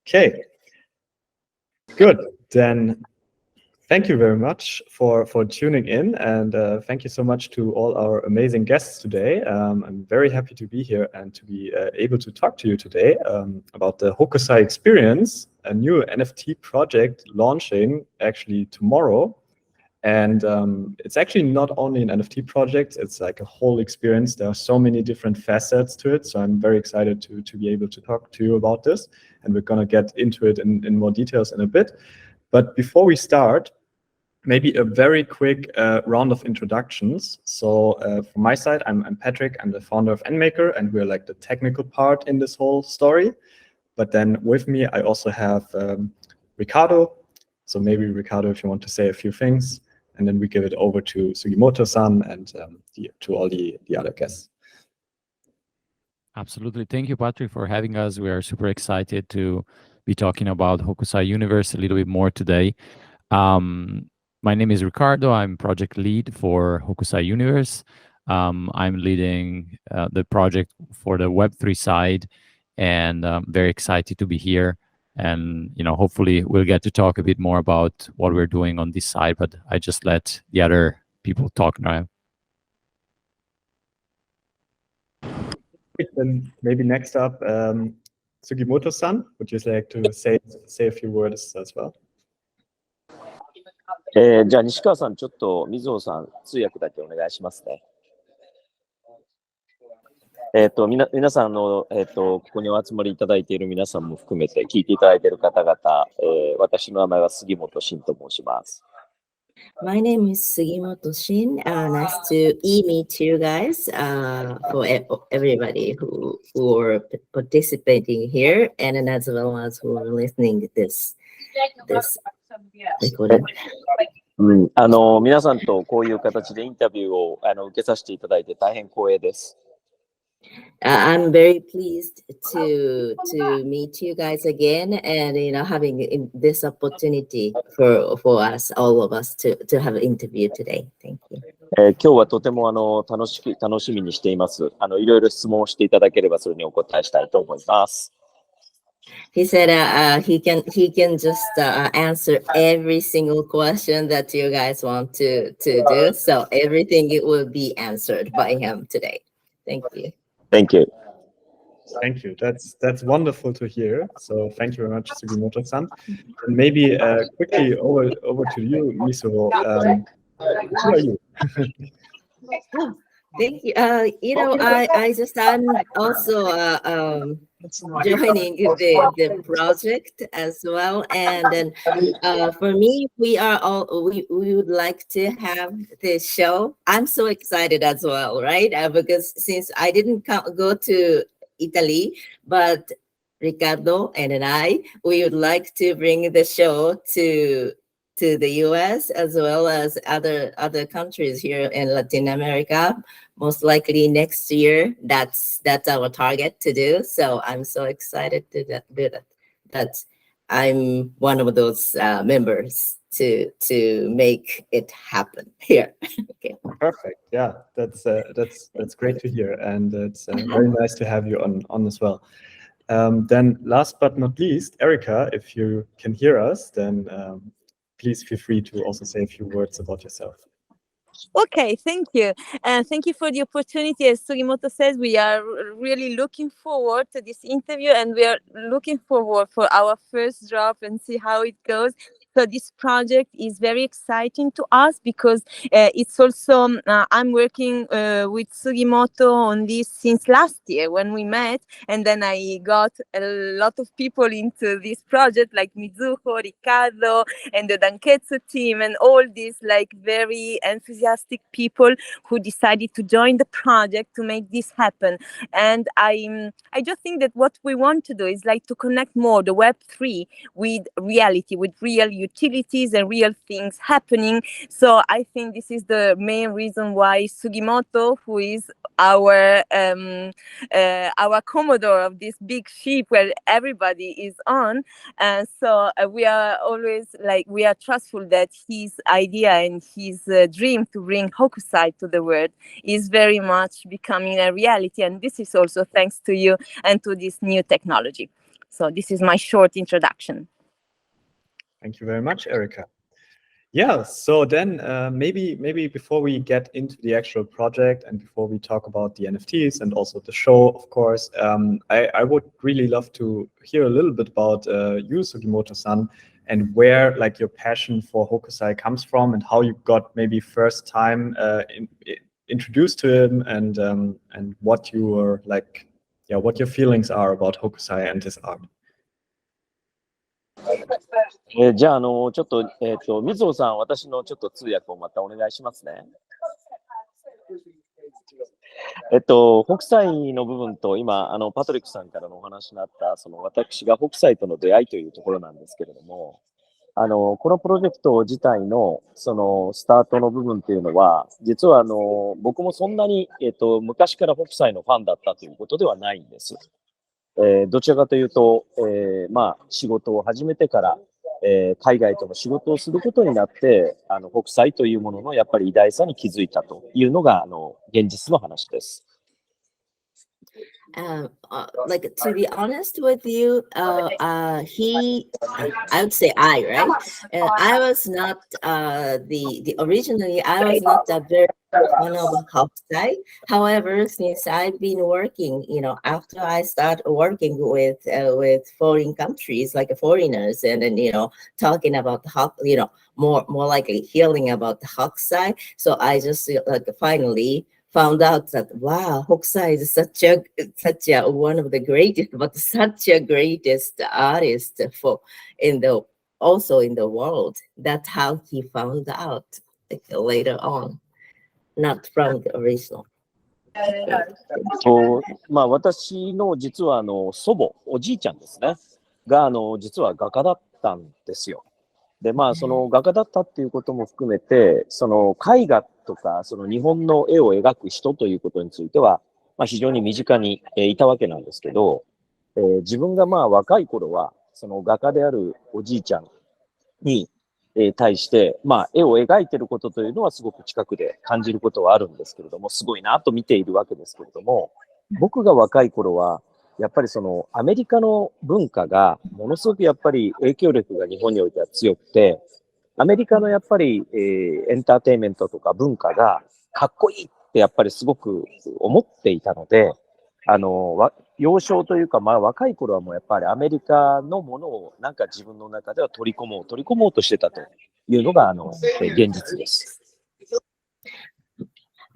Okay, good. Then thank you very much for tuning in, and thank you so much to all our amazing guests today. I'm very happy to be here and to be able to talk to you today about the Hokusai Experience, a new NFT project launching actually tomorrow. And it's actually not only an NFT project, it's like a whole experience. There are so many different facets to it. So I'm very excited to be able to talk to you about this. And we're going to get into it in more details in a bit. But before we start, maybe a very quick round of introductions. So from my side, I'm Patrick. I'm the founder of NMKR, and we're like the technical part in this whole story. But then with me, I also have Ricardo. So maybe Ricardo, if you want to say a few things, and then we give it over to Sugimoto-San and to all the other guests. Absolutely. Thank you, Patrick, for having us. We are super excited to be talking about Hokusai Universe a little bit more today. My name is Ricardo. I'm project lead for Hokusai Universe. I'm leading the project for the Web3 side, and very excited to be here. And hopefully we'll get to talk a bit more about what we're doing on this side, but I just let the other people talk now. Then maybe next up, Sugimoto-san, would you like to say a few words as well? じゃあ西川さん、ちょっと水尾さん、通訳だけお願いしますね。皆さんここにお集まりいただいている皆さんも含めて聞いていただいている方々、私の名前は杉本慎と申します。My name is Sugimoto-San. Nice to meet you guys. For everybody who are participating here, and as well as who are listening to this recording. 皆さんとこういう形でインタビューを受けさせていただいて大変光栄です。I'm very pleased to meet you guys again, and having this opportunity for us, all of us, to have an interview today. Thank you. 今日はとても楽しみにしています。いろいろ質問をしていただければそれにお答えしたいと思います。He said he can just answer every single question that you guys want to do. So everything will be answered by him today. Thank you. Thank you. Thank you. That's wonderful to hear. So thank you very much, Sugimoto-san. And maybe quickly over to you, Miso. Who are you? Thank you. I'm also joining the project as well, and then for me, we would like to have this show. I'm so excited as well, right? Because since I didn't go to Italy, but Ricardo and I, we would like to bring the show to the US as well as other countries here in Latin America. Most likely next year. That's our target to do. So I'm so excited to do that I'm one of those members to make it happen here. Okay. Perfect. Yeah, that's great to hear, and it's very nice to have you on as well. Then last but not least, Erica, if you can hear us, then please feel free to also say a few words about yourself. Okay, thank you. And thank you for the opportunity. As Sugimoto says, we are really looking forward to this interview, and we are looking forward for our first drop and see how it goes. So this project is very exciting to us because it's also, I'm working with Sugimoto on this since last year when we met, and then I got a lot of people into this project like Mizuho, Ricardo, and the Danketsu team, and all these like very enthusiastic people who decided to join the project to make this happen. And I just think that what we want to do is like to connect more the Web3 with reality, with real utilities and real things happening. So I think this is the main reason why Sugimoto, who is our commodore of this big ship where everybody is on, so we are always like, we are trustful that his idea and his dream to bring Hokusai to the world is very much becoming a reality, and this is also thanks to you and to this new technology. So this is my short introduction. Thank you very much, Erica. Yeah, so then maybe before we get into the actual project and before we talk about the NFTs and also the show, of course, I would really love to hear a little bit about you, Sugimoto-san, and where like your passion for Hokusai comes from and how you got maybe first time introduced to him and what you were like, yeah, what your feelings are about Hokusai and his art. じゃあ、ちょっと、水野さん、私のちょっと通訳をまたお願いしますね。北斎の部分と今、パトリックさんからのお話になった、私が北斎との出会いというところなんですけれども、このプロジェクト自体の、スタートの部分っていうのは、実は、僕もそんなに、昔から北斎のファンだったということではないんです。どちらかというと、仕事を始めてから、海外との仕事をすることになって、北斎というもののやっぱり偉大さに気づいたというのが、現実の話です。Like to be honest with you, I would say right? I was not originally I was not a very fan of Hokusai. However, since I've been working, after I start working with foreign countries like foreigners, and then talking about more like a healing about the Hokusai, so I just finally found out that wow, Hokusai is such a one of the greatest, but such a greatest artist also in the world. That's how he found out later on, not from the original. 私の実は祖母、おじいちゃんですね、が実は画家だったんですよ。で、その画家だったっていうことも含めて、絵画とか、日本の絵を描く人ということについては、非常に身近にいたわけなんですけど、自分が若い頃は、画家であるおじいちゃんに対して、絵を描いてることというのはすごく近くで感じることはあるんですけれども、すごいなと見ているわけですけれども、僕が若い頃は、やっぱりアメリカの文化がものすごくやっぱり影響力が日本においては強くて、アメリカのやっぱり、エンターテインメントとか文化がかっこいいってやっぱりすごく思っていたので、幼少というか、若い頃はもうやっぱりアメリカのものをなんか自分の中では取り込もうとしてたというのが現実です。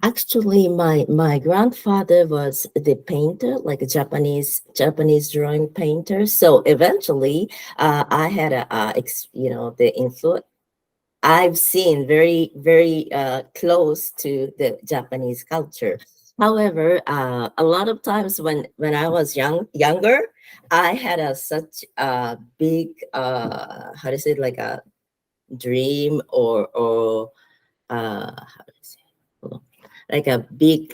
Actually, my grandfather was the painter, like a Japanese drawing painter. So eventually, I had the influence. I've seen very close to the Japanese culture. However, a lot of times when I was younger, I had such a big how to say it, like a dream or how to say it? Like a big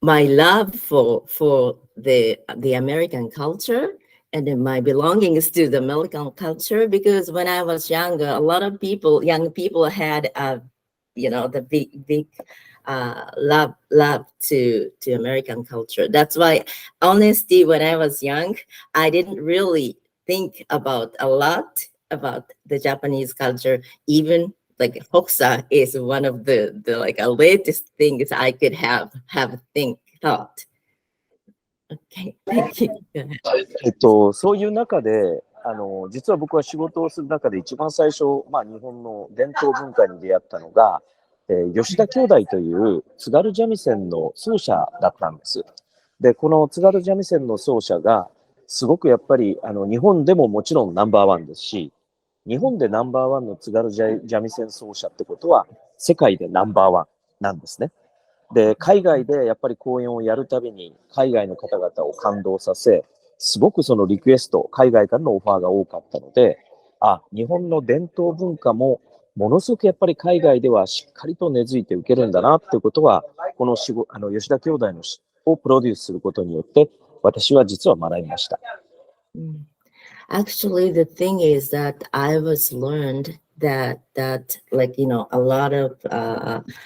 my love for the American culture and then my belongings to the American culture, because when I was younger, a lot of young people had the big love to American culture. That's why honestly, when I was young, I didn't really think about a lot about the Japanese culture. Even like Hokusai is one of the like latest things I could have thought. Okay, thank you. そういう中で、実は僕は仕事をする中で一番最初、日本の伝統文化に出会ったのが、吉田兄弟という津軽三味線の奏者だったんです。で、この津軽三味線の奏者が、すごくやっぱり日本でももちろんナンバーワンですし、日本でナンバーワンの津軽三味線奏者ってことは、世界でナンバーワンなんですね。で、海外でやっぱり公演をやるたびに、海外の方々を感動させ、すごくそのリクエスト、海外からのオファーが多かったので、日本の伝統文化もものすごくやっぱり海外ではしっかりと根付いて受けるんだなっていうことは、この吉田兄弟のをプロデュースすることによって、私は実は学びました。Actually, the thing is that I was learned that like a lot of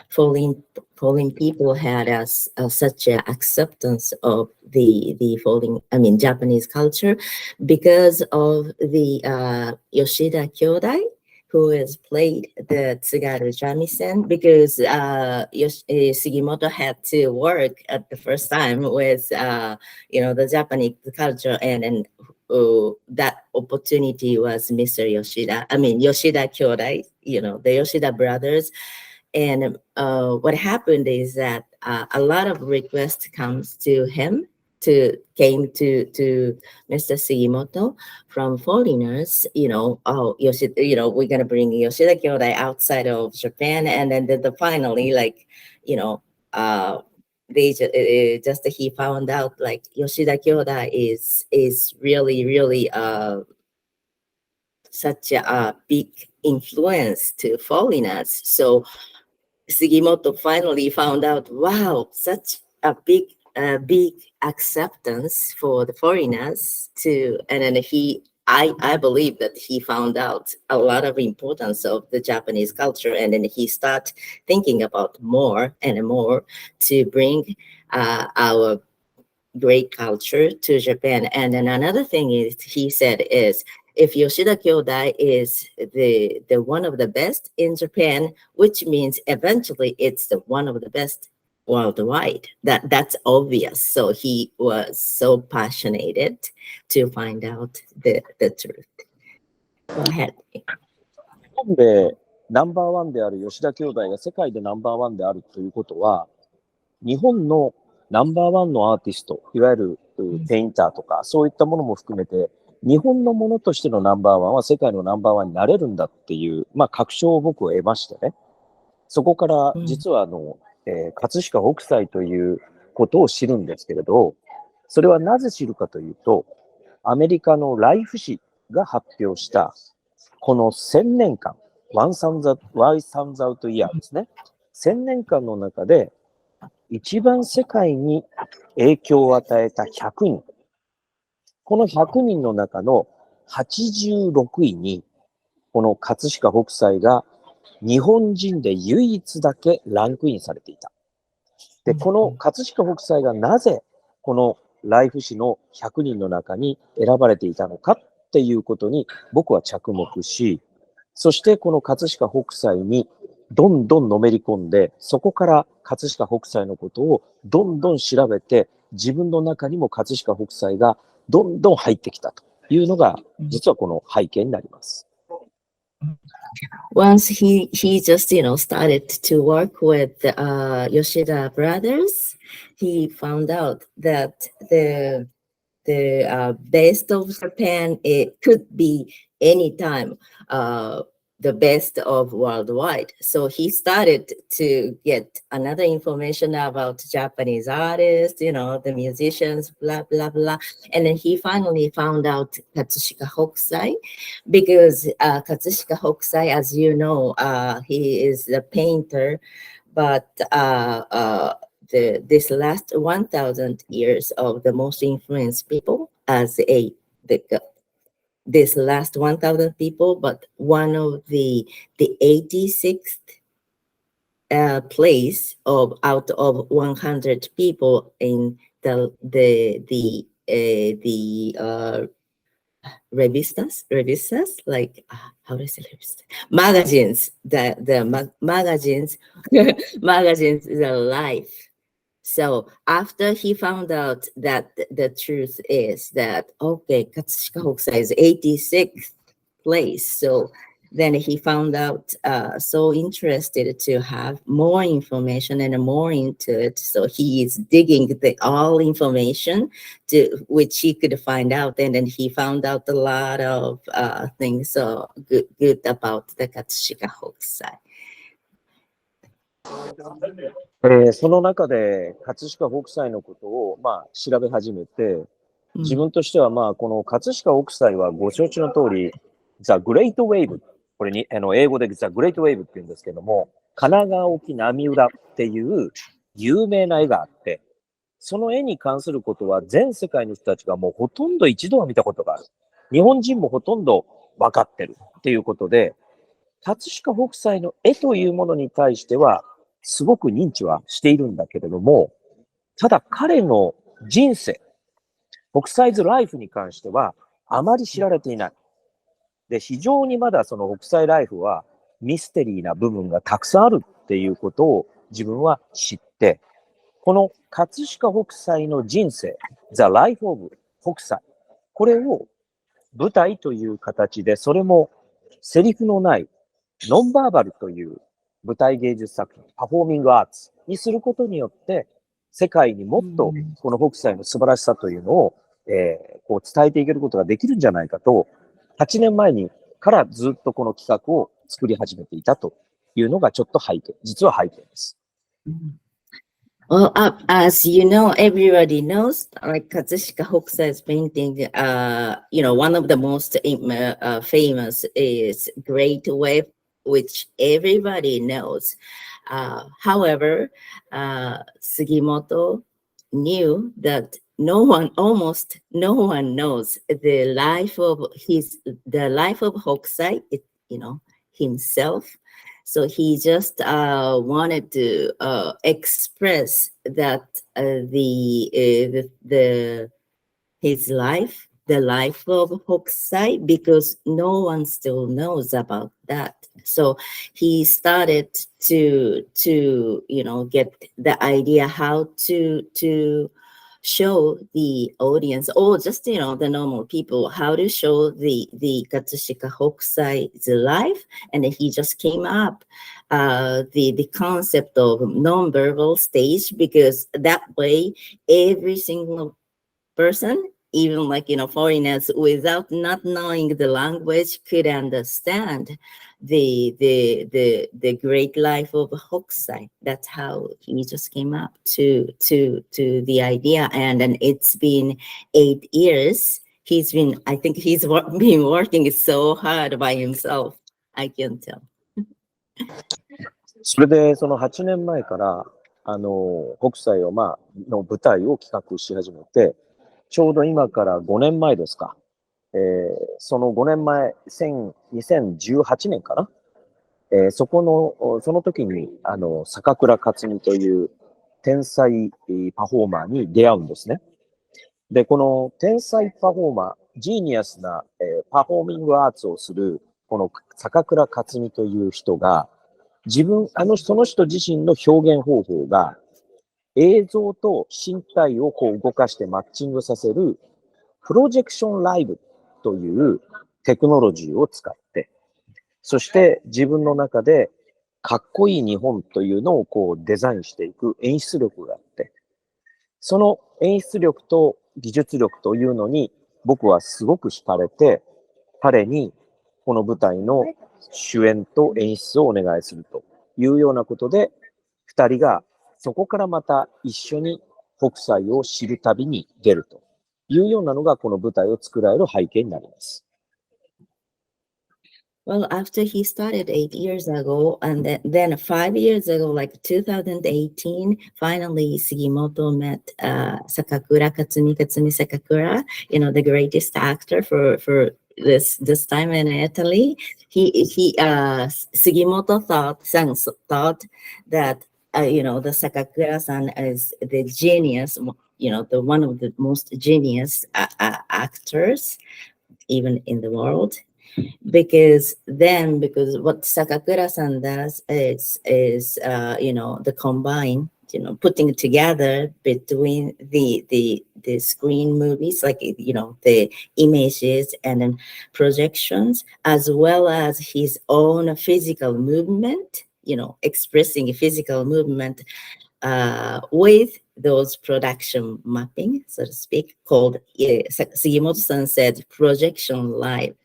foreign people had such a acceptance of the Japanese culture because of the Yoshida Kyodai, who has played the Tsugaru shamisen, because Sugimoto had to work at the first time with the Japanese culture, and that opportunity was Mr. Yoshida. Yoshida Kyodai, the Yoshida brothers. And what happened is that a lot of requests comes to him came to Mr. Sugimoto from foreigners, Yoshida, we're gonna bring Yoshida Kyodai outside of Japan, and then finally, like, they just he found out like Yoshida Kyodai is really such a big influence to foreigners. So Sugimoto finally found out, wow, such a big acceptance for the foreigners and then I believe that he found out a lot of importance of the Japanese culture, and then he started thinking about more and more to bring our great culture to Japan. And then another thing is he said is, if Yoshida Kyodai is the one of the best in Japan, which means eventually it's the one of the best worldwide. That's obvious. So he was so passionate to find out the truth. Go ahead. 日本でナンバーワンである吉田兄弟が世界でナンバーワンであるということは、日本のナンバーワンのアーティスト、いわゆるペインターとか、そういったものも含めて、日本のものとしてのナンバーワンは世界のナンバーワンになれるんだっていう、確証を僕は得ましてね。そこから実は葛飾北斎ということを知るんですけれど、それはなぜ知るかというと、アメリカのライフ誌が発表した、この1000年間、1000 year ですね。1000年間の中で、一番世界に影響を与えた100人。この100人の中の86位に、この葛飾北斎が日本人で唯一だけランクインされていた。で、この葛飾北斎がなぜこのライフ誌の100人の中に選ばれていたのかっていうことに僕は着目し、そしてこの葛飾北斎にどんどんのめり込んで、そこから葛飾北斎のことをどんどん調べて、自分の中にも葛飾北斎がどんどん入ってきたというのが、実はこの背景になります。Once he just started to work with Yoshida brothers, he found out that the best of Japan, it could be anytime the best of worldwide. So he started to get another information about Japanese artists, the musicians, blah, blah, blah. And then he finally found out Katsushika Hokusai, because Katsushika Hokusai, as you know, he is the painter, but this last 1,000 years of the most influenced people this last 1,000 people, but one of the 86th place out of 100 people in the revistas, like how do I say revistas? Magazines, magazines, magazines, the life. So after he found out that the truth is that, okay, Katsushika Hokusai is 86th place. So then he found out so interested to have more information and more into it. So he is digging all information to which he could find out. And then he found out a lot of things so good about the Katsushika Hokusai. その中で葛飾北斎のことを調べ始めて、自分としてはこの葛飾北斎はご承知の通り、The Great Wave、これに英語で The Great Wave って言うんですけども、神奈川沖波浦っていう有名な絵があって、その絵に関することは全世界の人たちがもうほとんど一度は見たことがある。日本人もほとんど分かってるっていうことで、葛飾北斎の絵というものに対しては、すごく認知はしているんだけれども、ただ彼の人生、北斎ズライフに関しては、あまり知られていない。で、非常にまだその北斎ライフはミステリーな部分がたくさんあるっていうことを自分は知って、この葛飾北斎の人生、The Life of 北斎、これを舞台という形で、それもセリフのないノンバーバルという舞台芸術作品、パフォーミングアーツにすることによって、世界にもっとこの北斎の素晴らしさというのを、こう伝えていけることができるんじゃないかと、8年前にからずっとこの企画を作り始めていたというのがちょっと実は背景です。Well, as you know, everybody knows, like Katsushika Hokusai's painting, one of the most famous is Great Wave, which everybody knows. However, Sugimoto knew that almost no one knows the life of Hokusai, himself. So he just wanted to express that his life, the life of Hokusai, because no one still knows about that. So he started to get the idea how to show the audience, or just the normal people, how to show the Katsushika Hokusai's life. And he just came up the concept of non-verbal stage, because that way every single person, even foreigners, without not knowing the language, could understand the great life of Hokusai. That's how he just came up to the idea. And then it's been 8 years. I think he's been working so hard by himself. I can tell. それでその8年前から北斎をの舞台を企画し始めて、ちょうど今から5年前ですか。その5年前、2018年かな。その時に、坂倉克実という天才パフォーマーに出会うんですね。で、この天才パフォーマー、ジーニアスな、パフォーミングアーツをする、この坂倉克実という人が、その人自身の表現方法が、映像と身体をこう動かしてマッチングさせる、プロジェクションライブというテクノロジーを使って、そして自分の中でかっこいい日本というのをこうデザインしていく演出力があって、その演出力と技術力というのに僕はすごく惹かれて、彼にこの舞台の主演と演出をお願いするというようなことで、二人がそこからまた一緒に北斎を知る旅に出るというようなのがこの舞台を作られる背景になります。Well, after he started 8 years ago, and then 5 years ago, like 2018, finally Sugimoto met Sakakura, Katsumi Sakakura, the greatest actor for this time in Italy. Sugimoto thought that the Sakakura-san is the genius, the one of the most genius actors even in the world. Because what Sakakura-san does is the combine, putting together between the screen movies, like the images and then projections, as well as his own physical movement, expressing physical movement with those production mapping, so to speak, called Sugimoto-san said projection live.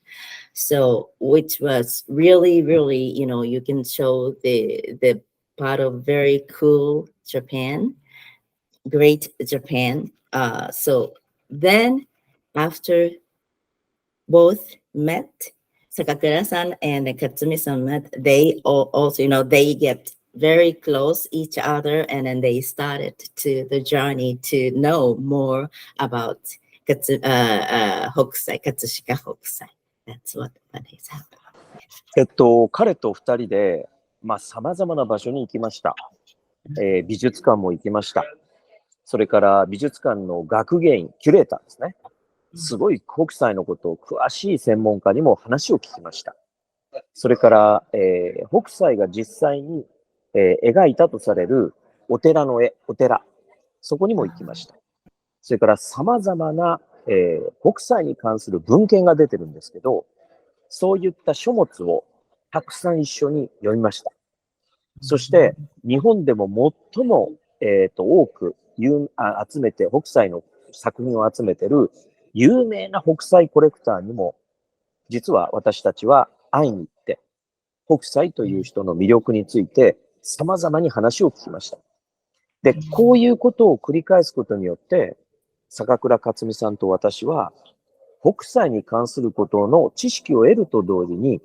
So, which was really, really, you can show the part of very cool Japan, great Japan. So then after both met, Sakakura-san and Katsumi-san met, they also, they get very close each other, and then they started the journey to know more about Hokusai, Katsushika Hokusai. That's what is happening. 彼と二人で、様々な場所に行きました。美術館も行きました。それから美術館の学芸員、キュレーターですね。すごい北斎のことを詳しい専門家にも話を聞きました。それから、北斎が実際に、描いたとされるお寺の絵、お寺、そこにも行きました。それから様々な、北斎に関する文献が出てるんですけど、そういった書物をたくさん一緒に読みました。そして、日本でも最も、多く集めて、北斎の作品を集めてる有名な北斎コレクターにも、実は私たちは会いに行って、北斎という人の魅力について様々に話を聞きました。で、こういうことを繰り返すことによって、坂倉克美さんと私は、北斎に関することの知識を得ると同時に、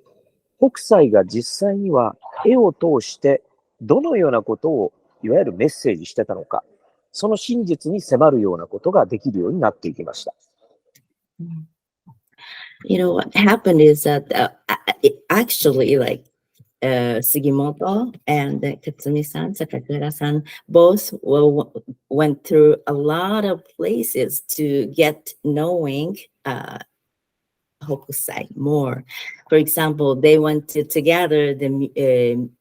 北斎が実際には絵を通してどのようなことをいわゆるメッセージしてたのか、その真実に迫るようなことができるようになっていきました。You know, what happened is that actually, like, Sugimoto and Katsumi-san, Sakakura-san, both went through a lot of places to get knowing Hokusai more. For example, they went together the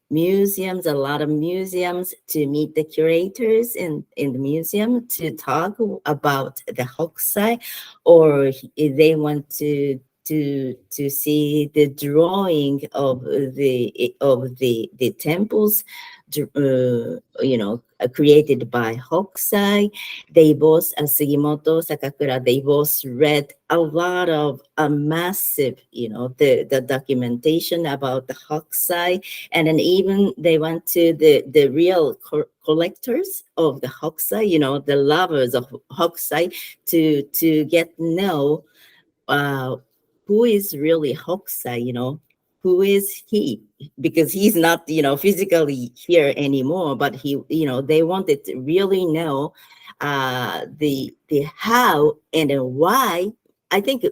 museums, a lot of museums, to meet the curators in the museum to talk about the Hokusai, or they went to see the drawing of the temples, created by Hokusai. They both, Sugimoto, Sakakura, they both read a lot of massive, the documentation about the Hokusai, and then even they went to the real collectors of the Hokusai, the lovers of Hokusai, to get to know who is really Hokusai, who is he? Because he's not, physically here anymore, but they wanted to really know the how and then why. I think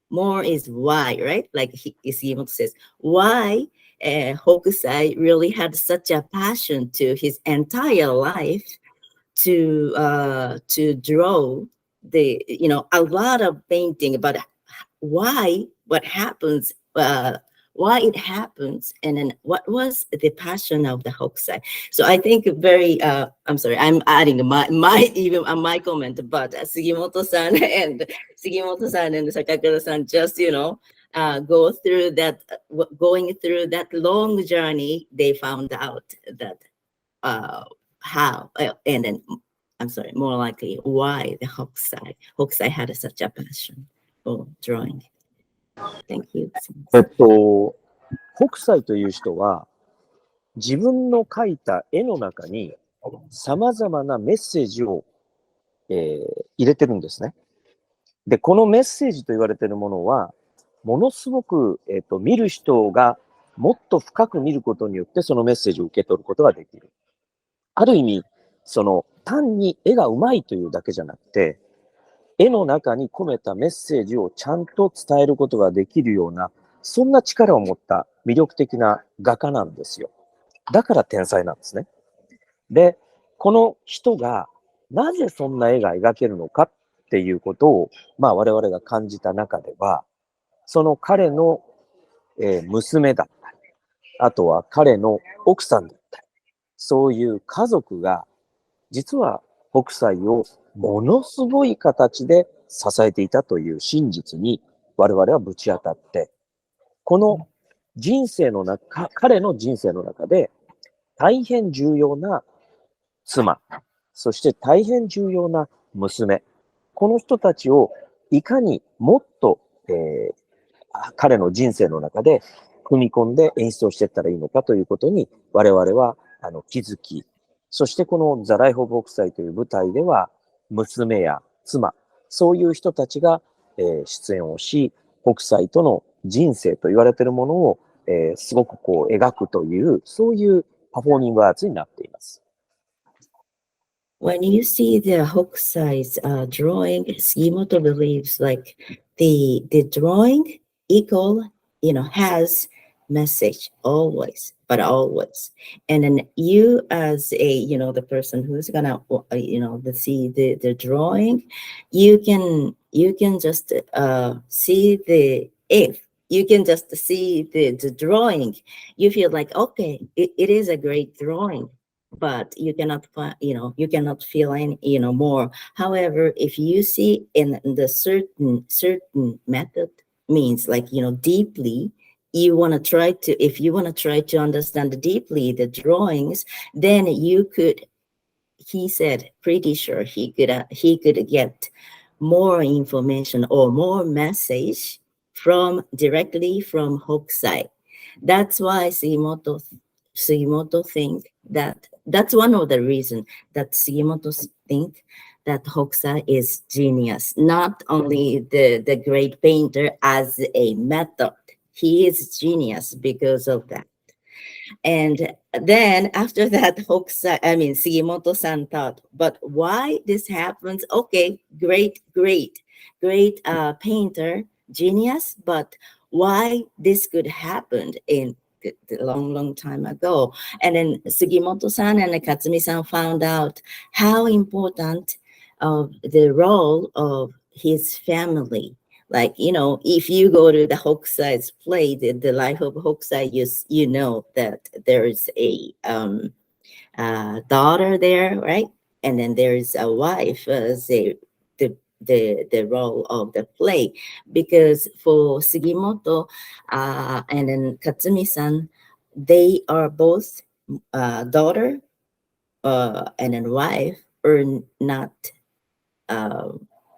more is why, right? Like Sugimoto says, why Hokusai really had such a passion to his entire life to draw a lot of painting, but why, what happens, why it happens, and then what was the passion of the Hokusai. So I think I'm sorry, I'm adding my comment, but Sugimoto-san and Sakakura-san just, going through that long journey, they found out that how, and then, I'm sorry, more likely why the Hokusai had such a passion for drawing. Thank you. 北斎という人は自分の描いた絵の中に様々なメッセージを、入れてるんですね。で、このメッセージと言われているものは、ものすごく、見る人がもっと深く見ることによってそのメッセージを受け取ることができる。ある意味、単に絵がうまいというだけじゃなくて、絵の中に込めたメッセージをちゃんと伝えることができるような、そんな力を持った魅力的な画家なんですよ。だから天才なんですね。で、この人がなぜそんな絵が描けるのかっていうことを、我々が感じた中では、その彼の、娘だったり、あとは彼の奥さんだったり、そういう家族が、実は北斎をものすごい形で支えていたという真実に我々はぶち当たって、この人生の中、彼の人生の中で大変重要な妻、そして大変重要な娘、この人たちをいかにもっと、彼の人生の中で組み込んで演出をしていったらいいのかということに我々は気づき、そしてこのザ・ライフ・オブ・北斎という舞台では娘や妻、そういう人たちが、出演をし、北斎との人生と言われているものを、すごく描くという、そういうパフォーミングアーツになっています。When you see the Hokusai's drawing, Sugimoto believes like the drawing equal, has message always, but always. And then you as a, the person who's gonna, see the drawing, you can just see if you can just see the drawing, you feel like, okay, it is a great drawing, but you cannot find, you cannot feel any, more. However, if you see in the certain method, means like, deeply, you want to try to, if you want to try to understand deeply the drawings, then you could, he said, pretty sure he could get more information or more message directly from Hokusai. That's why Sugimoto think that's one of the reasons that Sugimoto think that Hokusai is genius, not only the great painter as a method. He is genius because of that. And then after that, Sugimoto-san thought, but why this happens? Okay, great painter, genius, but why this could happen in the long time ago? And then Sugimoto-san and Katsumi-san found out how important of the role of his family. Like, if you go to the Hokusai's play, the life of Hokusai, you know that there is a daughter there, right? And then there is a wife as the role of the play. Because for Sugimoto and then Katsumi-san, they are both daughter and then wife are not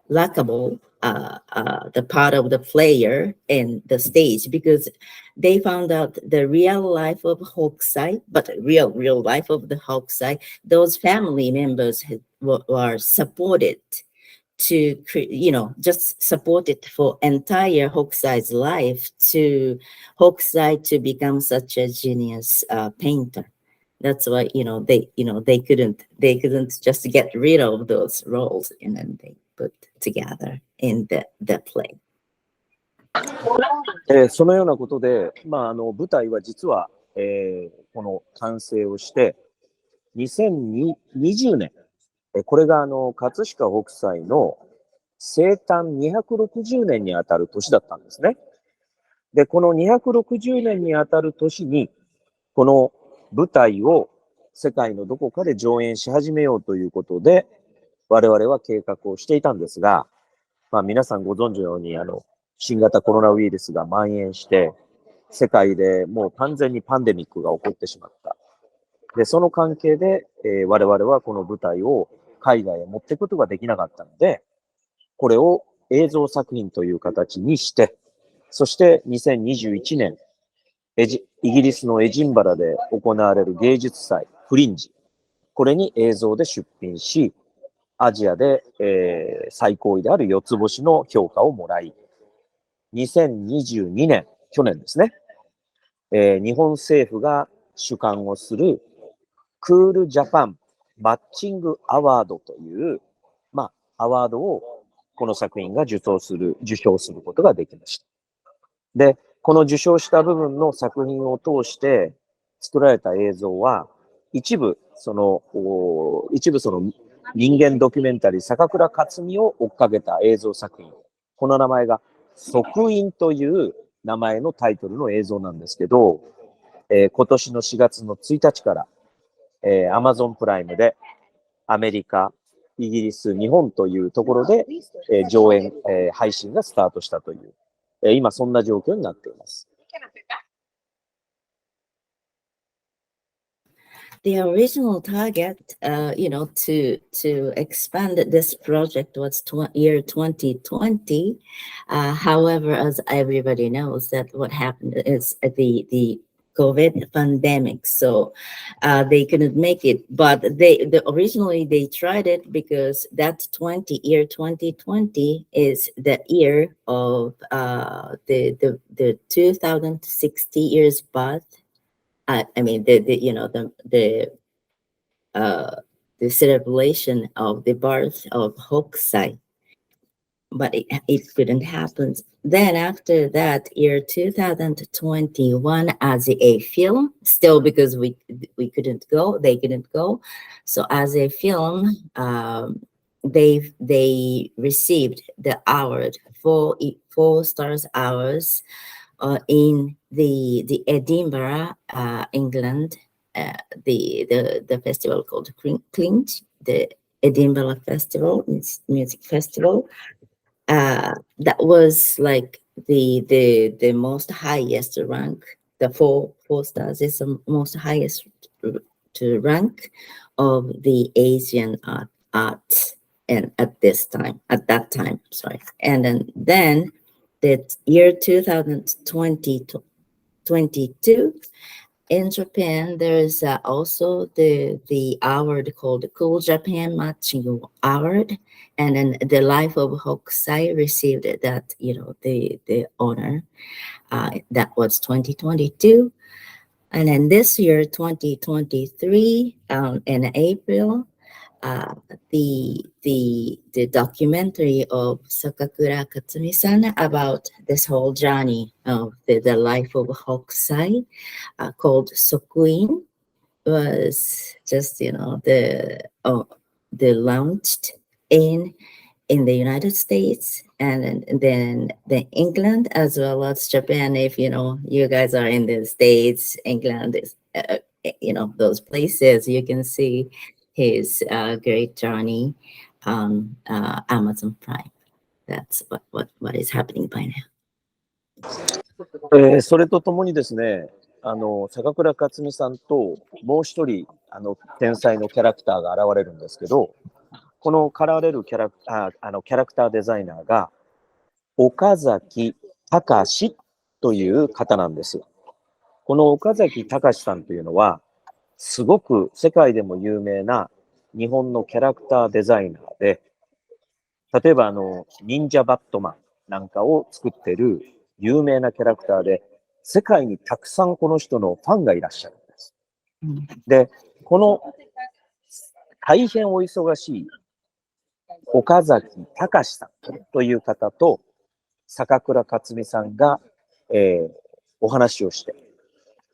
likable, the part of the player and the stage, because they found out the real life of Hokusai, but real life of the Hokusai, those family members were supported to, just supported for entire Hokusai's life to Hokusai to become such a genius painter. That's why, they couldn't just get rid of those roles, and then they put together in the play. そのようなことで、舞台は実は、この完成をして、2020年、これが葛飾北斎の生誕260年にあたる年だったんですね。で、この260年にあたる年に、この舞台を世界のどこかで上演し始めようということで、我々は計画をしていたんですが、皆さんご存知のように、新型コロナウイルスが蔓延して、世界でもう完全にパンデミックが起こってしまった。で、その関係で、我々はこの舞台を海外へ持っていくことができなかったので、これを映像作品という形にして、そして2021年、イギリスのエジンバラで行われる芸術祭、フリンジ、これに映像で出品し、アジアで、最高位である4つ星の評価をもらい、2022年、去年ですね、日本政府が主管をするクールジャパンマッチングアワードという、アワードをこの作品が受賞することができました。で、この受賞した部分の作品を通して作られた映像は、一部その人間ドキュメンタリー坂倉克実を追っかけた映像作品。この名前が即印という名前のタイトルの映像なんですけど、今年の4月の1日から、Amazon プライムでアメリカ、イギリス、日本というところで、上演、配信がスタートしたという、今そんな状況になっています。The original target, to expand this project was year 2020. However, as everybody knows, that what happened is the COVID pandemic, so they couldn't make it. But originally they tried it because that year 2020 is the year of the 2060 years birth. The celebration of the birth of Hokusai. but it couldn't happen. Then after that, year 2021, as a film, still because we couldn't go, they couldn't go. So as a film, they received the award, four stars hours in the Edinburgh, England, the festival called Clinch, the Edinburgh Festival, music festival. That was like the most highest rank. The four stars is the most highest to rank of the Asian art, and at that time, sorry. And then that year 2022 in Japan, there is also the award called the Cool Japan Matching Award, and then the Life of Hokusai received that, the honor. That was 2022, and then this year, 2023, in April, the documentary of Sakakura Katsumi-san about this whole journey of the life of Hokusai, called Sokuin, was just the launched in the United States, and then the England as well as Japan. If you guys are in the States, England is those places, you can see his great journey on Amazon Prime. That's what is happening by now. それとともにですね、坂倉克美さんともう一人天才のキャラクターが現れるんですけど、この現れるキャラクターデザイナーが岡崎隆という方なんです。この岡崎隆さんというのはすごく世界でも有名な日本のキャラクターデザイナーで、例えば忍者バットマンなんかを作ってる有名なキャラクターで、世界にたくさんこの人のファンがいらっしゃるんです。で、この大変お忙しい岡崎隆さんという方と坂倉克美さんが、お話をして、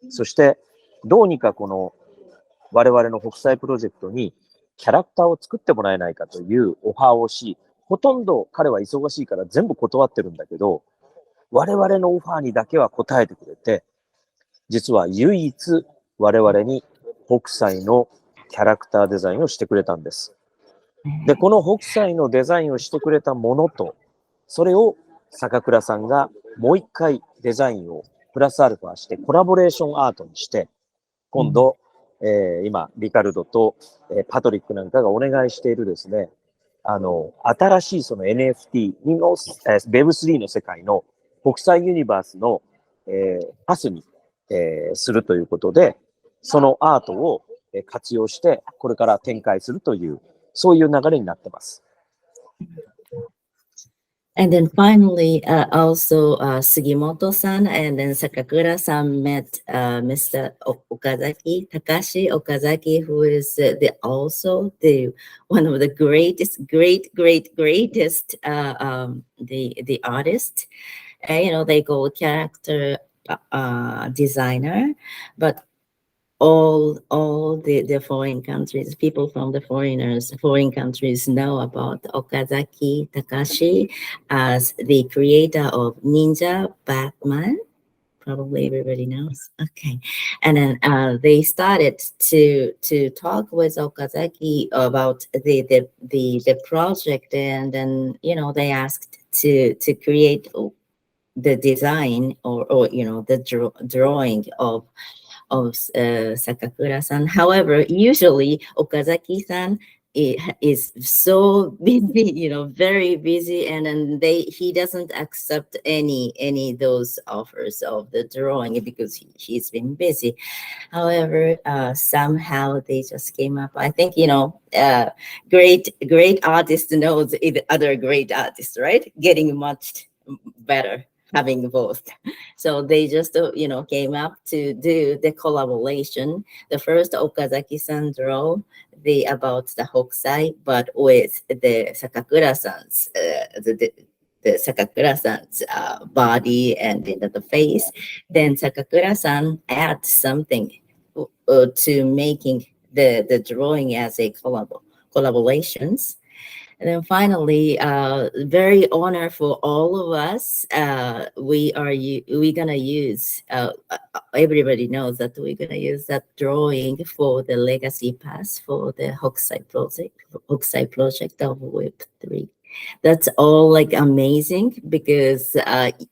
そしてどうにかこの我々の国際プロジェクトにキャラクターを作ってもらえないかというオファーをし、ほとんど彼は忙しいから全部断ってるんだけど、我々のオファーにだけは答えてくれて、実は唯一我々に北斎のキャラクターデザインをしてくれたんです。で、この北斎のデザインをしてくれたものと、それを坂倉さんがもう一回デザインをプラスアルファしてコラボレーションアートにして、今度、今、リカルドと、パトリックなんかがお願いしているですね、新しいその NFT の、Web3 の世界の国際ユニバースの、パスに、するということで、そのアートを活用して、これから展開するという、そういう流れになってます。And then finally, also Sugimoto-San and then Sakakura-san met Mr. Okazaki, Takashi Okazaki, who is also one of the greatest the artist. They call character designer, but all the foreign countries, people from the foreign countries know about Okazaki Takashi as the creator of Ninja Batman. Probably everybody knows. Okay. And then they started to talk with Okazaki about the project, and then they asked to create the design or the drawing of Sakakura-san. However, usually Okazaki-san is so busy, very busy, and then he doesn't accept any those offers of the drawing because he's been busy. However, somehow they just came up. I think great artist knows other great artists, right? Getting much better. having both. So they just, came up to do the collaboration. The first Okazaki-san drew about the Hokusai, but with the Sakakura-san's, the Sakakura-san's body and the face. Then Sakakura-san adds something to making the drawing as a collaborations. And then finally, very honor for all of us. We're gonna use. Everybody knows that we're gonna use that drawing for the legacy pass for the Hokusai project of Web3. That's all like amazing because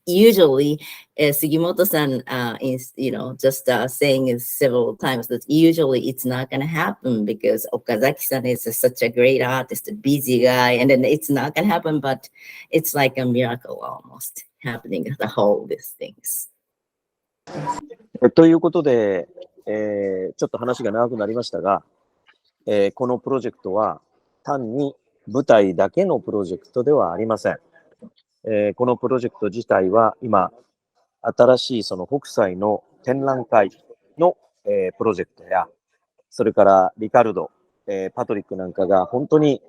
usually Sugimoto-san is just saying several times that usually it's not gonna happen because Okazaki-san is such a great artist, a busy guy, and then it's not gonna happen. But it's like a miracle almost happening. The whole these things. ということで、ちょっと話が長くなりましたが、このプロジェクトは単に舞台だけのプロジェクトではありません。このプロジェクト自体は今、新しいその北斎の展覧会の、プロジェクトや、それからリカルド、パトリックなんかが本当に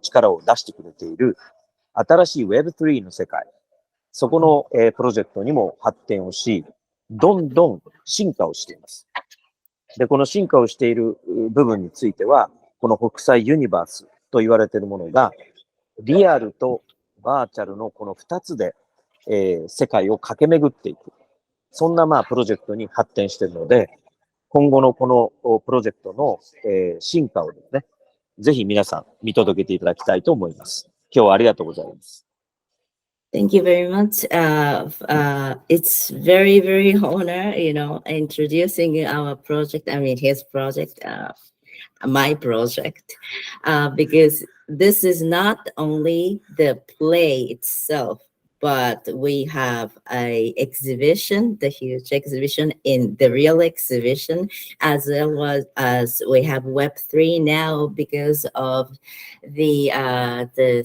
力を出してくれている新しい Web3 の世界、そこの、プロジェクトにも発展をし、どんどん進化をしています。で、この進化をしている部分については、この北斎ユニバースと言われているものが、リアルとバーチャルのこの2つで、世界を駆け巡っていく。そんなプロジェクトに発展しているので、今後のこのプロジェクトの、進化をですね、ぜひ皆さん見届けていただきたいと思います。今日はありがとうございます。Thank you very much. It's very, very honor, introducing our project. I mean, his project, my project, because this is not only the play itself, but we have a exhibition, the huge exhibition in the real exhibition, as well as we have Web3 now because of the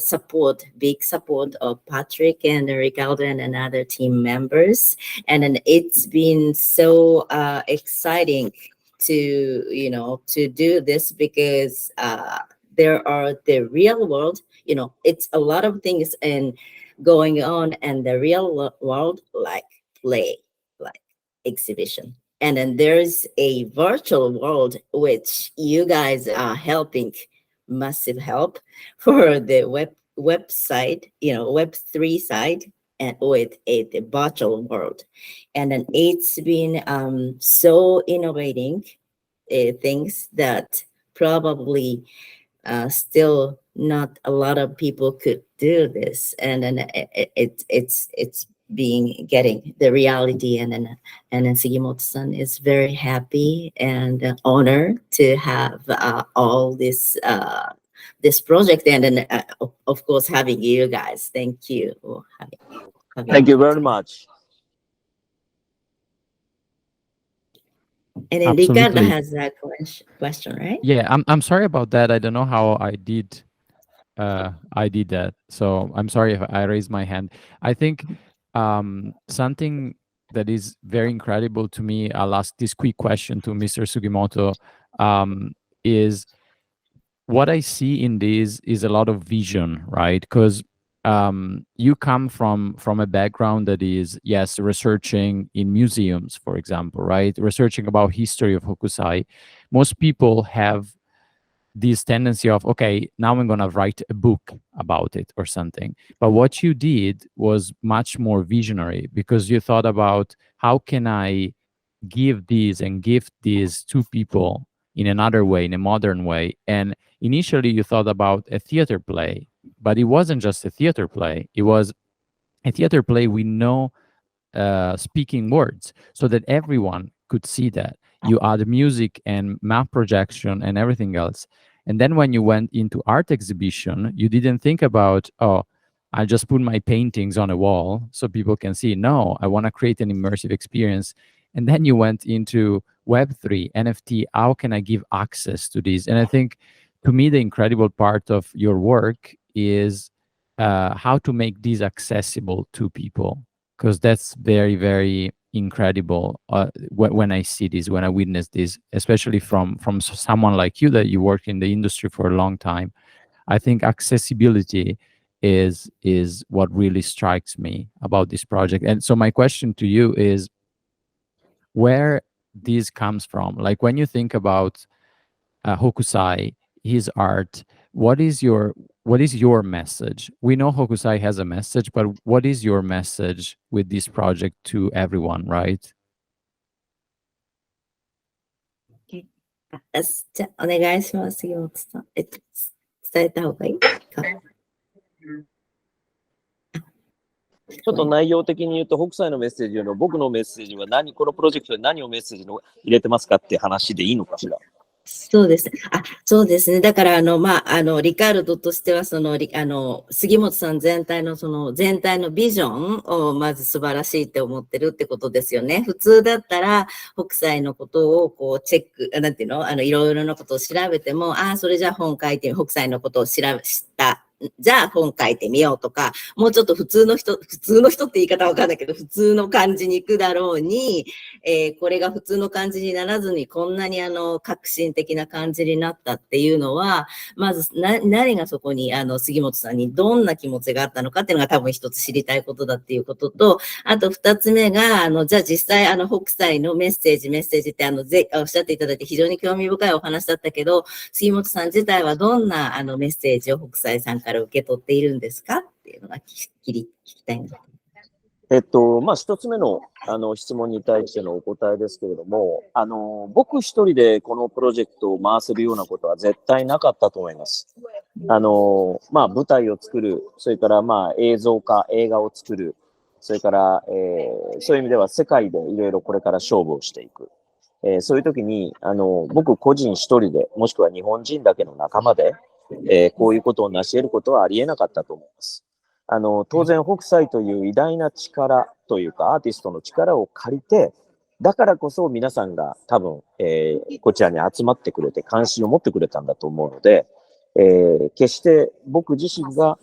support, big support of Patrick and Ricardo and other team members. And then it's been so exciting to do this because there are the real world, it's a lot of things going on and the real world, like play, like exhibition. And then there's a virtual world which you guys are helping, massive help for the website, Web3 side, and with the virtual world. And then it's been so innovating things that probably still not a lot of people could do this, and then it's getting the reality, and then Sugimoto-san is very happy and honored to have all this project, and then of course having you guys. Thank you for having Thank you very much. And then Ricardo has that question, right? Yeah, I'm sorry about that. I don't know how I did that. So I'm sorry if I raised my hand. I think something that is very incredible to me, I'll ask this quick question to Mr. Sugimoto, is what I see in this is a lot of vision, right? Because you come from a background that is, yes, researching in museums, for example, right? Researching about history of Hokusai. Most people have this tendency of, okay, now I'm going to write a book about it or something. But what you did was much more visionary, because you thought about how can I give these and gift these to people in another way, in a modern way. And initially you thought about a theater play, but it wasn't just a theater play. It was a theater play with no speaking words, so that everyone could see that. You add music and map projection and everything else. And then when you went into art exhibition, you didn't think about, oh, I just put my paintings on a wall so people can see. No, I want to create an immersive experience. And then you went into Web3, NFT. How can I give access to these? And I think, to me, the incredible part of your work is how to make these accessible to people. because that's very, very incredible when I see this, when I witness this, especially from someone like you that you work in the industry for a long time. I think accessibility is what really strikes me about this project. And so my question to you is where this comes from. Like when you think about Hokusai, his art, what is your message? We know Hokusai has a message, but what is your message with this project to everyone, right? じゃあ、お願いします、杉本さん。伝えた方がいいか。ちょっと内容的に言うと、北斎のメッセージよりも僕のメッセージはこのプロジェクトで何をメッセージに入れてますかっていう話でいいのかしら。そうですね。そうですね。だから、リカルドとしては、杉本さん全体の全体のビジョンをまず素晴らしいって思ってるってことですよね。普通だったら、北斎のことをこうチェック、なんていうのいろいろなことを調べても、それじゃあ本書いて、北斎のことを知った。じゃあ本書いてみようとか、もうちょっと普通の人って言い方はわかんないけど、普通の感じに行くだろうに、これが普通の感じにならずに、こんなに革新的な感じになったっていうのは、まず何がそこに杉本さんにどんな気持ちがあったのかっていうのが多分一つ知りたいことだっていうことと、あと二つ目が、じゃあ実際北斎のメッセージっておっしゃっていただいて非常に興味深いお話だったけど、杉本さん自体はどんなメッセージを北斎さんから受け取っているんですかっていうのが聞きたいな。一つ目の、質問に対してのお答えですけれども、僕一人でこのプロジェクトを回せるようなことは絶対なかったと思います。舞台を作る、それから映像化、映画を作る、それから、そういう意味では世界でいろいろこれから勝負をしていく。そういう時に、僕個人一人で、もしくは日本人だけの仲間で、こういうことを成し得ることはありえなかったと思います。当然北斎という偉大な力というかアーティストの力を借りて、だからこそ皆さんが多分、こちらに集まってくれて関心を持ってくれたんだと思うので、決して僕自身が、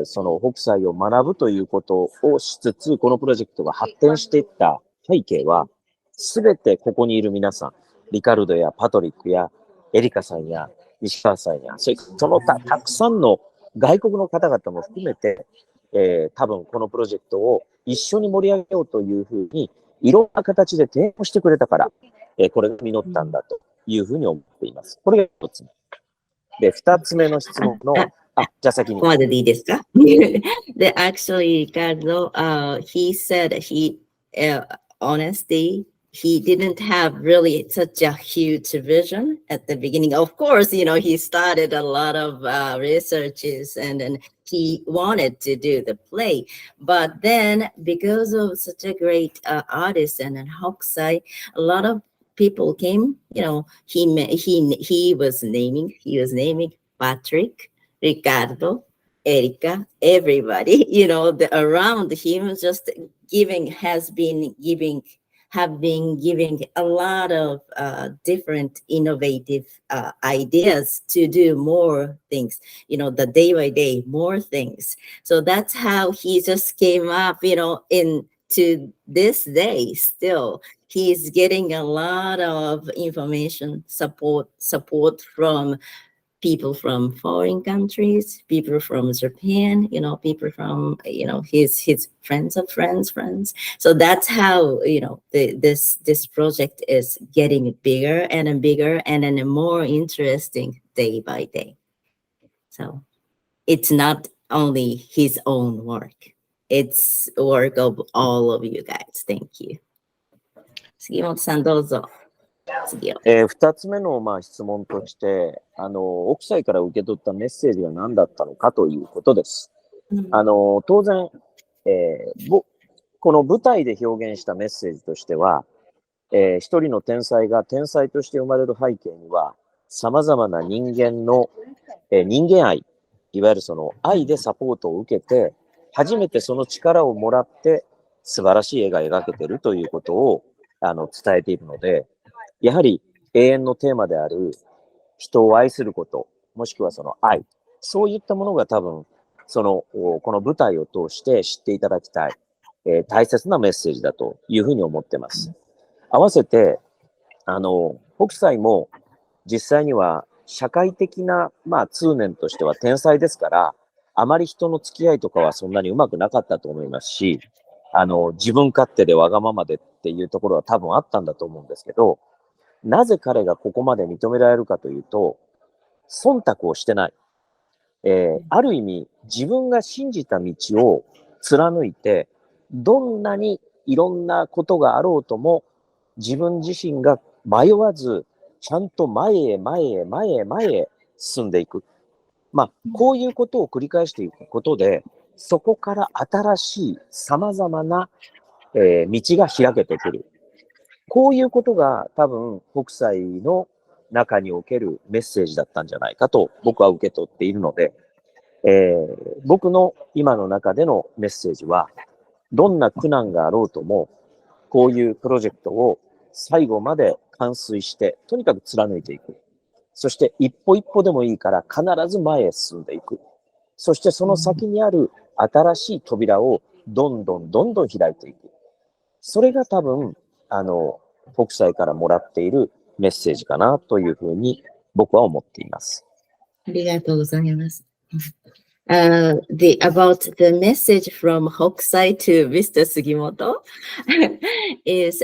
その北斎を学ぶということをしつつ、このプロジェクトが発展していった背景は、すべてここにいる皆さん、リカルドやパトリックやエリカさんや西川さんや、そのたくさんの外国の方々も含めて、多分このプロジェクトを一緒に盛り上げようというふうに、いろんな形で提案してくれたから、これが実ったんだというふうに思っています。これが一つ目。で、二つ目の質問の、じゃあ先に。ここまででいいですかで、actually, Ricardo, he said honesty, he didn't have really such a huge vision at the beginning. Of course, he started a lot of researches and he wanted to do the play. But then because of such a great artist and Hokusai, a lot of people came, he was naming Patrick, Ricardo, Erica, everybody, around him just have been giving a lot of different innovative ideas to do more things, the day by day, more things. So that's how he just came up, to this day still. He's getting a lot of information, support from people from foreign countries, people from Japan, people from, his friends of friends. So that's how, this project is getting bigger and bigger and then more interesting day by day. So it's not only his own work. It's work of all of you guys. Thank you. Sugimoto-san, どうぞ。二つ目の質問として、北斎から受け取ったメッセージが何だったのかということです。当然、この舞台で表現したメッセージとしては、一人の天才が天才として生まれる背景には、様々な人間の、人間愛、いわゆるその愛でサポートを受けて、初めてその力をもらって素晴らしい絵が描けているということを伝えているので、やはり永遠のテーマである人を愛すること、もしくはその愛、そういったものが多分、この舞台を通して知っていただきたい。大切なメッセージだというふうに思ってます。合わせて、北斎も実際には社会的な、通念としては天才ですから、あまり人の付き合いとかはそんなにうまくなかったと思いますし、自分勝手でわがままでっていうところは多分あったんだと思うんですけど、なぜ彼がここまで認められるかというと、忖度をしてない。ある意味、自分が信じた道を貫いて、どんなにいろんなことがあろうとも、自分自身が迷わず、ちゃんと前へ前へ前へ前へ進んでいく。こういうことを繰り返していくことで、そこから新しい様々な、道が開けてくる。こういうことが多分、北斎の中におけるメッセージだったんじゃないかと僕は受け取っているので、僕の今の中でのメッセージは、どんな苦難があろうとも、こういうプロジェクトを最後まで完遂して、とにかく貫いていく。そして一歩一歩でもいいから必ず前へ進んでいく。そしてその先にある新しい扉をどんどんどんどん開いていく。それが多分、北斎からもらっているメッセージかなというふうに僕は思っています。ありがとうございます。About the message from Hokusai to Mr. Sugimoto is,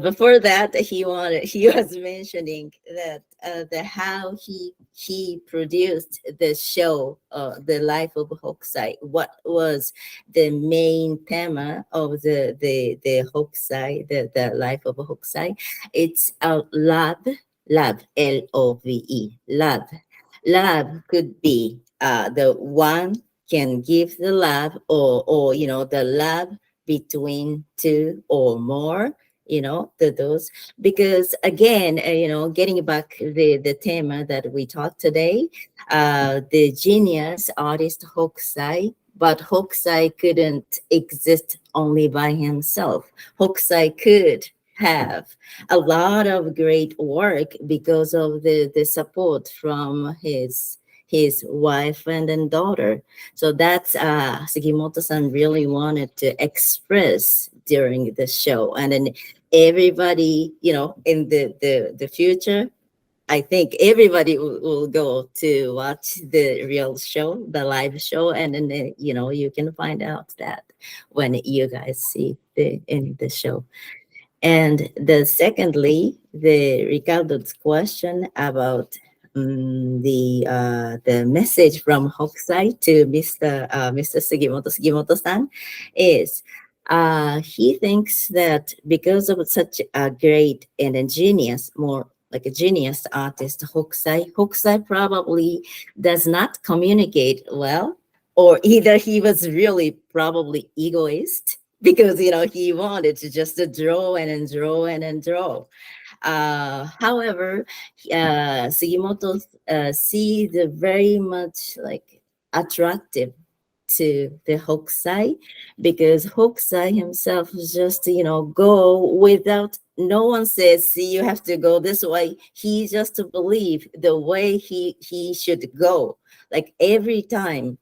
before that he was mentioning that how he produced the show, the life of Hokusai. What was the main theme of the Hokusai, the life of Hokusai? It's love, Love, love. Love could be the one can give the love, or the love between two or more, those, because again, getting back the theme that we talked today, the genius artist Hokusai, but Hokusai couldn't exist only by himself. Hokusai could have a lot of great work because of the support from his wife and then daughter. So that's Sugimoto-san really wanted to express during the show. And then everybody, in the future, I think everybody will go to watch the real show, the live show, and then you can find out that when you guys see in the show. And secondly, the Ricardo's question about the message from Hokusai to Mr. Sugimoto-san is he thinks that because of such a great and a genius, more like a genius artist, Hokusai probably does not communicate well, or either he was really probably egoist, because he wanted to just draw and then draw and then draw. However, Sugimoto see the very much like attractive to the Hokusai, because Hokusai himself just go without, no one says, see, you have to go this way. He just believe the way he should go. Like every time,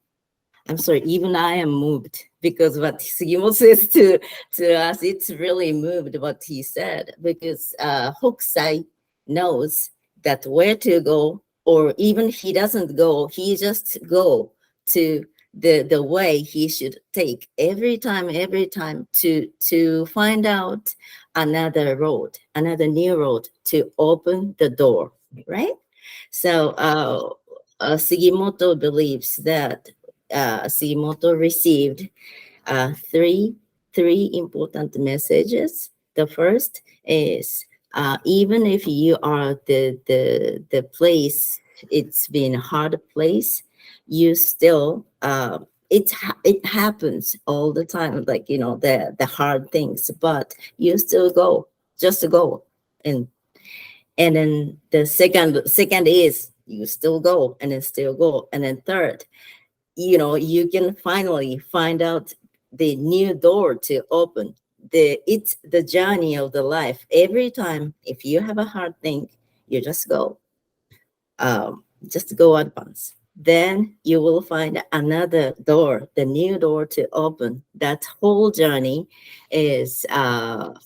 I'm sorry, even I am moved, because what Sugimoto says to us, it's really moved what he said, because Hokusai knows that where to go, or even he doesn't go, he just go to the way he should take every time to find out another road, another new road to open the door, right? So Sugimoto believes that Sugimoto received three important messages. The first is even if you are the place, it's been a hard place, you still it happens all the time, like the hard things, but you still go, just go. And then the second is you still go, and then still go. And then third, you can finally find out the new door to open. It's the journey of the life. Every time, if you have a hard thing, you just go advance. then you will find another door, the new door to open. That whole journey is and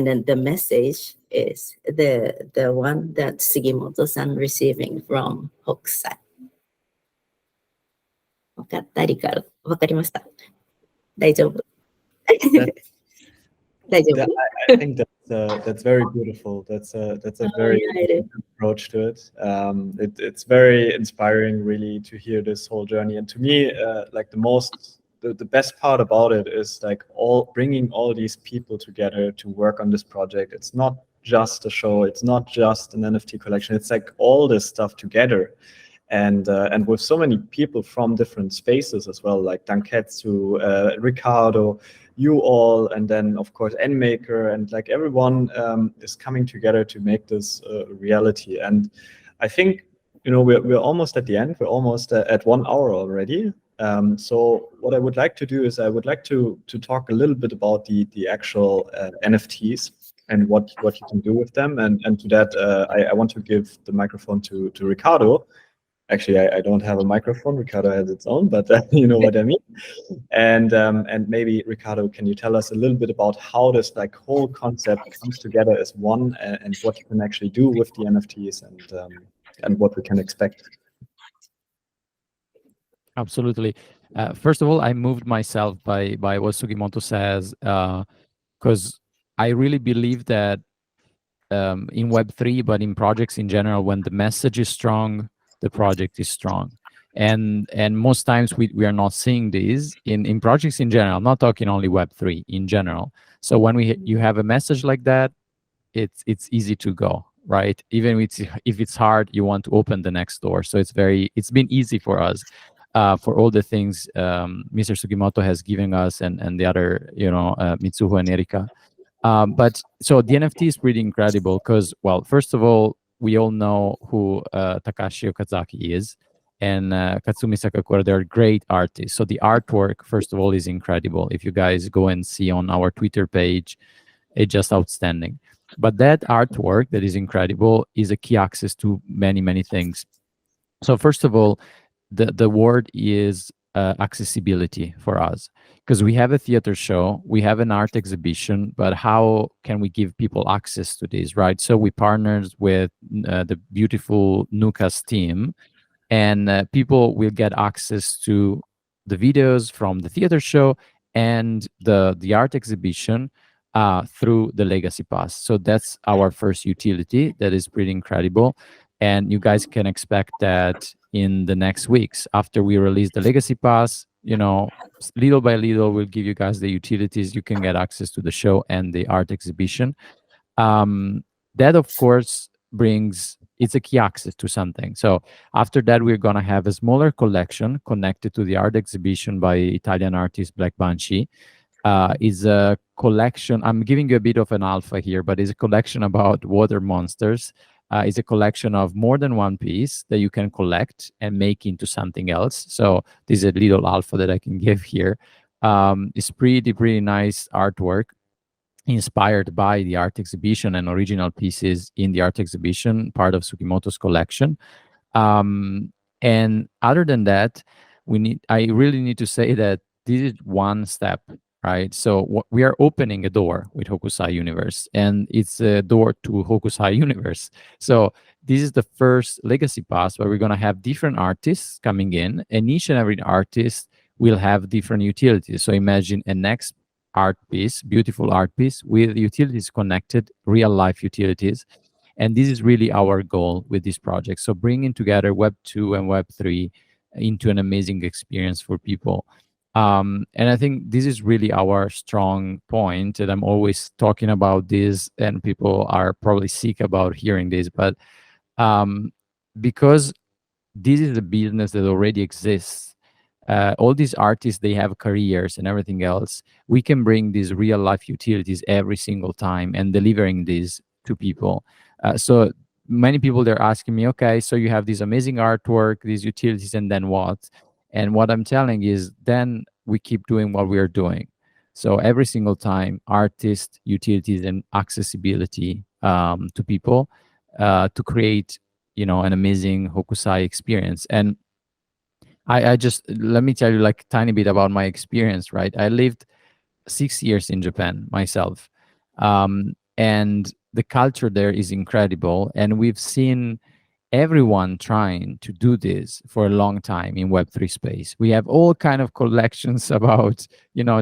then the message is the one that Sugimoto-san receiving from Hokusai. わかったリカル。わかりました。大丈夫。 大丈夫。 I think that's very beautiful. That's a very good approach to it. It's very inspiring, really, to hear this whole journey. And to me, like the best part about it is like bringing all these people together to work on this project. It's not just a show. It's not just an NFT collection. It's like all this stuff together. And with so many people from different spaces as well, like Danketsu, Ricardo, you all, and then of course NMKR, and like everyone is coming together to make this a reality. And I think, you know, we're almost at the end. We're almost at 1 hour already. So what I would like to do is I would like to talk a little bit about the actual NFTs and what you can do with them. And to that, I want to give the microphone to Ricardo. Actually, I don't have a microphone. Ricardo has its own, but you know what I mean. And maybe Ricardo, can you tell us a little bit about how this like whole concept comes together as one, and what you can actually do with the NFTs, and what we can expect? Absolutely. First of all, I moved myself by what Sugimoto says, because I really believe that in Web3, but in projects in general, when the message is strong, the project is strong. And most times we are not seeing this in projects in general. I'm not talking only Web3, in general. So when you have a message like that, it's easy to go, right? Even if it's hard, you want to open the next door. So it's been easy for us. For all the things Mr. Sugimoto has given us, and the other, you know, Mitsuho and Erika. But so the NFT is pretty incredible because, well, first of all, we all know who Takashi Okazaki is, and Katsumi Sakakura. They're great artists. So the artwork, first of all, is incredible. If you guys go and see on our Twitter page, it's just outstanding. But that artwork that is incredible is a key access to many, many things. So first of all, the word is accessibility for us, because we have a theater show, we have an art exhibition, but how can we give people access to this, right? So we partnered with the beautiful Nuka's team, and people will get access to the videos from the theater show and the art exhibition through the Legacy Pass. So that's our first utility. That is pretty incredible. And you guys can expect that in the next weeks after we release the Legacy Pass. You know, little by little, we'll give you guys the utilities. You can get access to the show and the art exhibition. That, of course, it's a key access to something. So after that, we're going to have a smaller collection connected to the art exhibition by Italian artist Black Banshee. Is a collection. I'm giving you a bit of an alpha here, but it's a collection about water monsters. It's a collection of more than one piece that you can collect and make into something else. So this is a little alpha that I can give here. It's pretty nice artwork inspired by the art exhibition and original pieces in the art exhibition, part of Sugimoto's collection. And other than that, I really need to say that this is one step, right? So we are opening a door with Hokusai Universe, and it's a door to Hokusai Universe. So this is the first Legacy Pass where we're going to have different artists coming in, and each and every artist will have different utilities. So imagine a next art piece, beautiful art piece with utilities connected, real life utilities. And this is really our goal with this project. So bringing together Web 2 and Web 3 into an amazing experience for people. And I think this is really our strong point, and I'm always talking about this, and people are probably sick about hearing this, but because this is a business that already exists, all these artists, they have careers and everything else. We can bring these real life utilities every single time and delivering these to people. So many people, they're asking me, okay, so you have this amazing artwork, these utilities, and then what? And what I'm telling is then we keep doing what we are doing. So every single time, artists, utilities, and accessibility to people to create an amazing Hokusai experience. And I just, let me tell you like a tiny bit about my experience, right? I lived 6 years in Japan myself. And the culture there is incredible. And we've seen everyone trying to do this for a long time in Web3 space. We have all kind of collections about,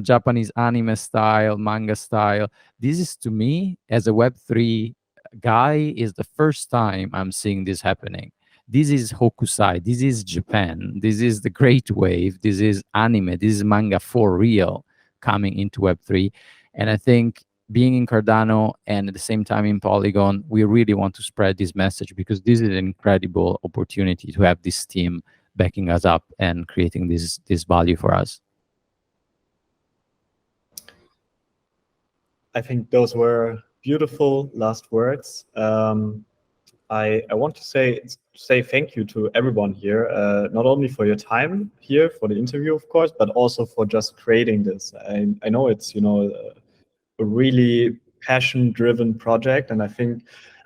Japanese anime style, manga style. This is, to me, as a Web3 guy, is the first time I'm seeing this happening. This is Hokusai. This is Japan. This is the great wave. This is anime. This is manga for real coming into Web3. And I think being in Cardano and at the same time in Polygon, we really want to spread this message, because this is an incredible opportunity to have this team backing us up and creating this value for us. I think those were beautiful last words. I want to say thank you to everyone here, not only for your time here for the interview, of course, but also for just creating this. I know it's a really passion-driven project, and I think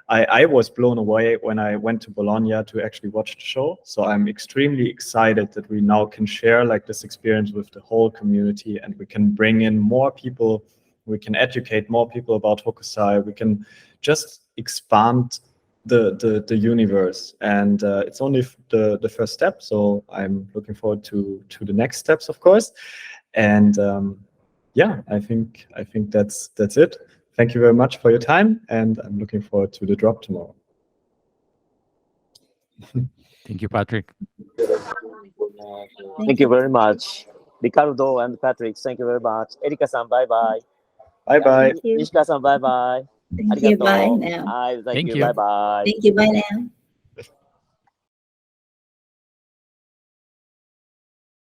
I was blown away when I went to Bologna to actually watch the show. So I'm extremely excited that we now can share like this experience with the whole community, and we can bring in more people. We can educate more people about Hokusai. We can just expand the universe, and it's only the first step. So I'm looking forward to the next steps, of course. And yeah, I think that's it. Thank you very much for your time, and I'm looking forward to the drop tomorrow. Thank you, Patrick. Thank you very much. Ricardo and Patrick, thank you very much. Erika-san, bye-bye. Bye-bye. you. Nishika-san, bye-bye. Thank you. Bye now. Thank Thank you. you. Bye-bye. Thank you. Bye now.